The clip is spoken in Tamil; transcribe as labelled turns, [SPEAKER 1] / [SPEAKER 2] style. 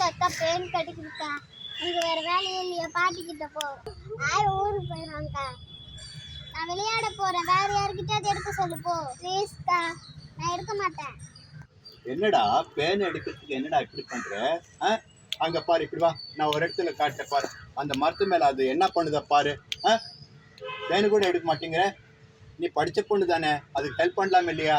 [SPEAKER 1] அக்கா பேன் கட்டிக்கிட்டா. உனக்கு வேற வேலையே இல்லையா? பாட்டிக்கிட்ட போ. ஊருக்கு போயிடுவாங்கக்கா. நான் விளையாட போறேன். வேற யாருக்கிட்ட எடுக்க சொல்லு போ. ப்ளீஸ்க்கா, நான் எடுக்க மாட்டேன்.
[SPEAKER 2] என்னடா பேன் எடுக்கிறதுக்கு என்னடா இப்படி பண்ற? அங்க பாரு, இப்படி வா, நான் ஒரு இடத்துல காட்ட பாரு. அந்த மரத்து மேல அது என்ன பண்ணுத பாரு. பேனு கூட எடுக்க மாட்டேங்கிற. நீ படிச்ச பொண்ணு தானே, அதுக்கு ஹெல்ப் பண்ணலாம் இல்லையா?